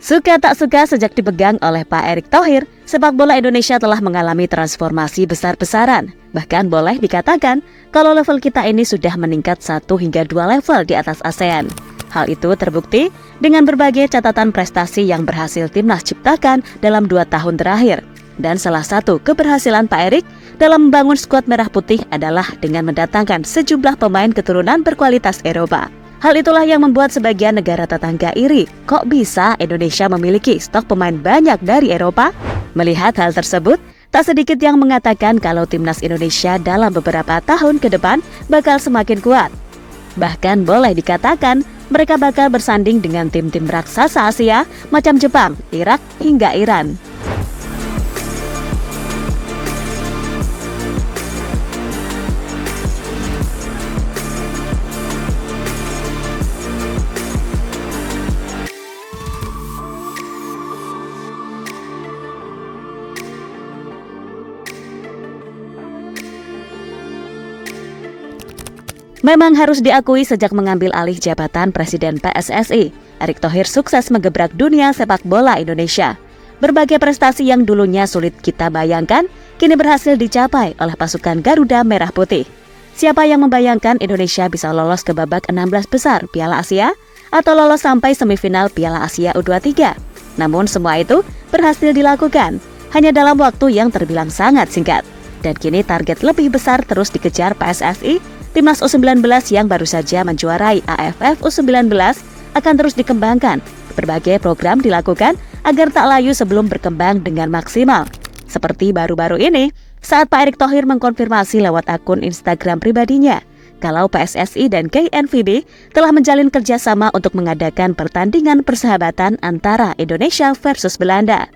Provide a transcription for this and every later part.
Suka tak suka sejak dipegang oleh Pak Erick Thohir, sepak bola Indonesia telah mengalami transformasi besar-besaran. Bahkan boleh dikatakan kalau level kita ini sudah meningkat 1 hingga 2 level di atas ASEAN. Hal itu terbukti dengan berbagai catatan prestasi yang berhasil timnas ciptakan dalam 2 tahun terakhir. Dan salah satu keberhasilan Pak Erick dalam membangun skuad merah putih adalah dengan mendatangkan sejumlah pemain keturunan berkualitas Eropa. Hal itulah yang membuat sebagian negara tetangga iri. Kok bisa Indonesia memiliki stok pemain banyak dari Eropa? Melihat hal tersebut, tak sedikit yang mengatakan kalau timnas Indonesia dalam beberapa tahun ke depan bakal semakin kuat. Bahkan boleh dikatakan mereka bakal bersanding dengan tim-tim raksasa Asia macam Jepang, Irak, hingga Iran. Memang harus diakui sejak mengambil alih jabatan Presiden PSSI, Erick Thohir sukses menggebrak dunia sepak bola Indonesia. Berbagai prestasi yang dulunya sulit kita bayangkan, kini berhasil dicapai oleh pasukan Garuda Merah Putih. Siapa yang membayangkan Indonesia bisa lolos ke babak 16 besar Piala Asia atau lolos sampai semifinal Piala Asia U23? Namun semua itu berhasil dilakukan hanya dalam waktu yang terbilang sangat singkat. Dan kini target lebih besar terus dikejar PSSI. Timnas U19 yang baru saja menjuarai AFF U19 akan terus dikembangkan. Berbagai program dilakukan agar tak layu sebelum berkembang dengan maksimal. Seperti baru-baru ini, saat Pak Erick Thohir mengkonfirmasi lewat akun Instagram pribadinya, kalau PSSI dan KNVB telah menjalin kerjasama untuk mengadakan pertandingan persahabatan antara Indonesia versus Belanda.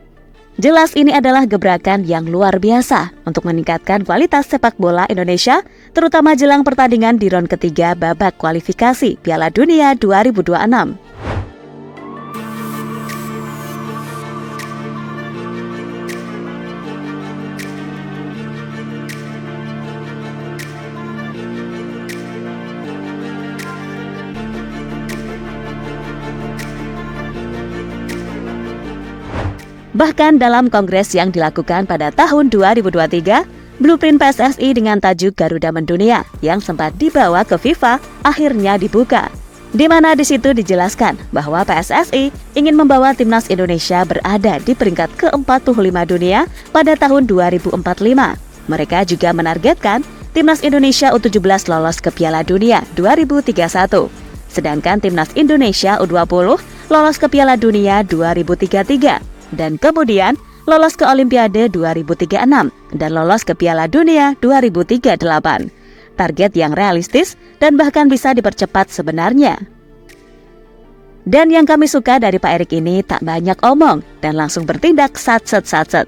Jelas ini adalah gebrakan yang luar biasa untuk meningkatkan kualitas sepak bola Indonesia, terutama jelang pertandingan di ronde ketiga babak kualifikasi Piala Dunia 2026. Bahkan dalam kongres yang dilakukan pada tahun 2023, blueprint PSSI dengan tajuk Garuda Mendunia yang sempat dibawa ke FIFA akhirnya dibuka. Di mana di situ dijelaskan bahwa PSSI ingin membawa timnas Indonesia berada di peringkat ke-45 dunia pada tahun 2045. Mereka juga menargetkan timnas Indonesia U17 lolos ke Piala Dunia 2031. Sedangkan timnas Indonesia U20 lolos ke Piala Dunia 2033. Dan kemudian lolos ke Olimpiade 2036 dan lolos ke Piala Dunia 2038. Target yang realistis dan bahkan bisa dipercepat sebenarnya. Dan yang kami suka dari Pak Erick ini tak banyak omong dan langsung bertindak satset.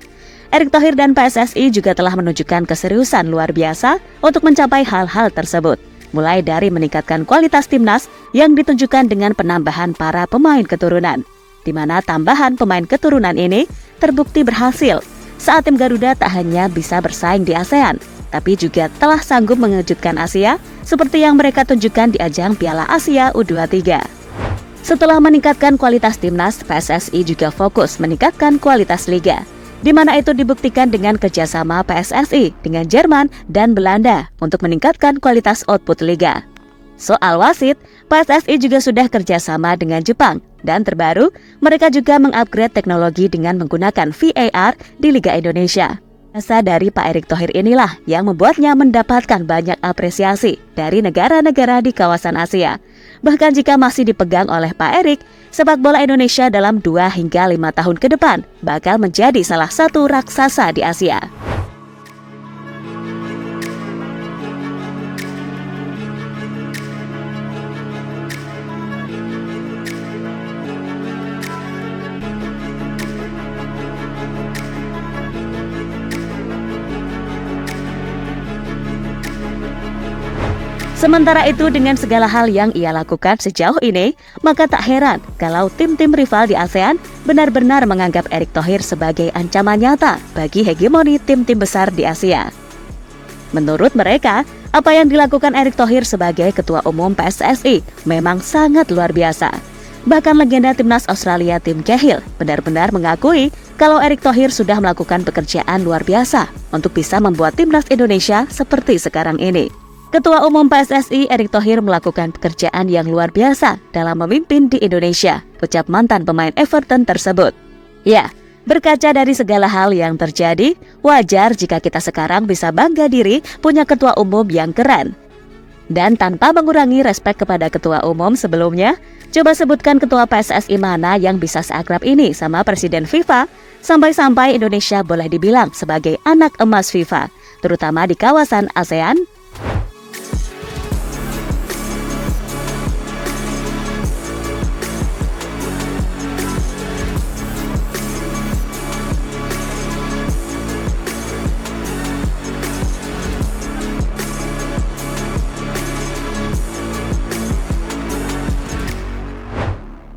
Erick Thohir dan PSSI juga telah menunjukkan keseriusan luar biasa untuk mencapai hal-hal tersebut. Mulai dari meningkatkan kualitas timnas yang ditunjukkan dengan penambahan para pemain keturunan, di mana tambahan pemain keturunan ini terbukti berhasil saat tim Garuda tak hanya bisa bersaing di ASEAN, tapi juga telah sanggup mengejutkan Asia seperti yang mereka tunjukkan di ajang Piala Asia U23. Setelah meningkatkan kualitas timnas, PSSI juga fokus meningkatkan kualitas liga, di mana itu dibuktikan dengan kerjasama PSSI dengan Jerman dan Belanda untuk meningkatkan kualitas output liga. Soal wasit, PSSI juga sudah kerjasama dengan Jepang. Dan terbaru, mereka juga mengupgrade teknologi dengan menggunakan VAR di Liga Indonesia. Jasa dari Pak Erick Thohir inilah yang membuatnya mendapatkan banyak apresiasi dari negara-negara di kawasan Asia. Bahkan jika masih dipegang oleh Pak Erick, sepak bola Indonesia dalam 2 hingga 5 tahun ke depan bakal menjadi salah satu raksasa di Asia. Sementara itu dengan segala hal yang ia lakukan sejauh ini, maka tak heran kalau tim-tim rival di ASEAN benar-benar menganggap Erick Thohir sebagai ancaman nyata bagi hegemoni tim-tim besar di Asia. Menurut mereka, apa yang dilakukan Erick Thohir sebagai Ketua Umum PSSI memang sangat luar biasa. Bahkan legenda timnas Australia Tim Cahill benar-benar mengakui kalau Erick Thohir sudah melakukan pekerjaan luar biasa untuk bisa membuat timnas Indonesia seperti sekarang ini. Ketua Umum PSSI Erick Thohir melakukan pekerjaan yang luar biasa dalam memimpin di Indonesia, ucap mantan pemain Everton tersebut. Ya, berkaca dari segala hal yang terjadi, wajar jika kita sekarang bisa bangga diri punya ketua umum yang keren. Dan tanpa mengurangi respek kepada ketua umum sebelumnya, coba sebutkan ketua PSSI mana yang bisa seakrab ini sama Presiden FIFA, sampai-sampai Indonesia boleh dibilang sebagai anak emas FIFA, terutama di kawasan ASEAN.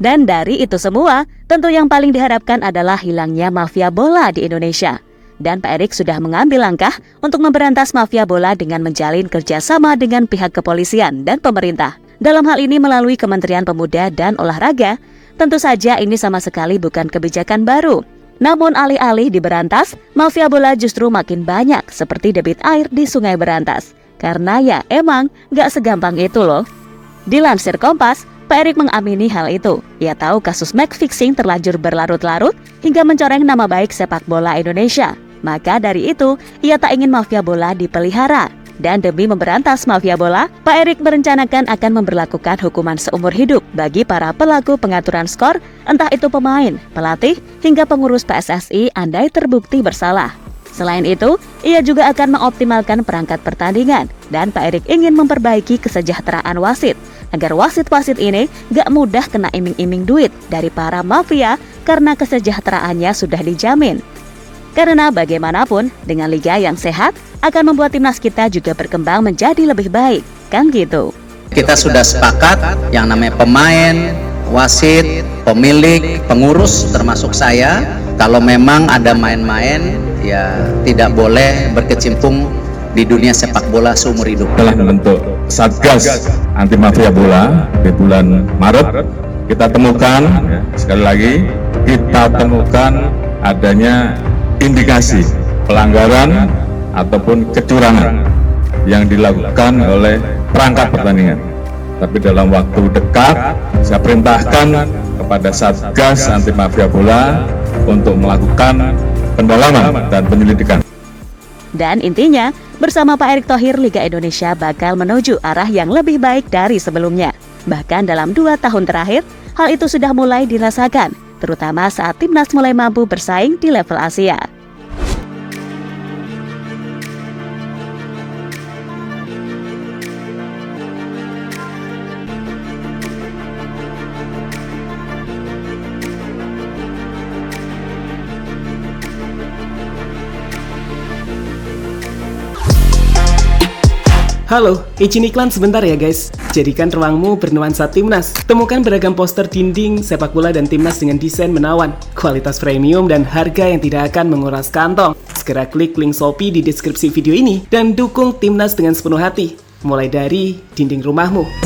Dan dari itu semua, tentu yang paling diharapkan adalah hilangnya mafia bola di Indonesia. Dan Pak Erick sudah mengambil langkah untuk memberantas mafia bola dengan menjalin kerjasama dengan pihak kepolisian dan pemerintah. Dalam hal ini melalui Kementerian Pemuda dan Olahraga, tentu saja ini sama sekali bukan kebijakan baru. Namun alih-alih diberantas, mafia bola justru makin banyak seperti debit air di Sungai Berantas. Karena ya emang gak segampang itu loh. Dilansir Kompas, Pak Erick mengamini hal itu. Ia tahu kasus match fixing terlanjur berlarut-larut hingga mencoreng nama baik sepak bola Indonesia. Maka dari itu, ia tak ingin mafia bola dipelihara. Dan demi memberantas mafia bola, Pak Erick merencanakan akan memberlakukan hukuman seumur hidup bagi para pelaku pengaturan skor, entah itu pemain, pelatih, hingga pengurus PSSI andai terbukti bersalah. Selain itu, ia juga akan mengoptimalkan perangkat pertandingan dan Pak Erick ingin memperbaiki kesejahteraan wasit agar wasit-wasit ini gak mudah kena iming-iming duit dari para mafia karena kesejahteraannya sudah dijamin. Karena bagaimanapun, dengan liga yang sehat akan membuat timnas kita juga berkembang menjadi lebih baik, kan gitu. Kita sudah sepakat yang namanya pemain, wasit, pemilik, pengurus termasuk saya, kalau memang ada main-main ya tidak boleh berkecimpung di dunia sepak bola seumur hidup. Telah membentuk Satgas Anti Mafia Bola di bulan Maret. Kita temukan, ya, sekali lagi, kita temukan adanya indikasi pelanggaran ataupun kecurangan yang dilakukan oleh perangkat pertandingan. Tapi dalam waktu dekat, saya perintahkan kepada Satgas Anti Mafia Bola untuk melakukan pendalaman dan penyelidikan. Dan intinya, bersama Pak Erick Thohir, Liga Indonesia bakal menuju arah yang lebih baik dari sebelumnya. Bahkan dalam 2 tahun terakhir, hal itu sudah mulai dirasakan, terutama saat timnas mulai mampu bersaing di level Asia. Halo, izin iklan sebentar ya guys. Jadikan ruangmu bernuansa timnas. Temukan beragam poster dinding, sepak bola dan timnas dengan desain menawan, kualitas premium dan harga yang tidak akan menguras kantong. Segera klik link Shopee di deskripsi video ini dan dukung timnas dengan sepenuh hati. Mulai dari dinding rumahmu.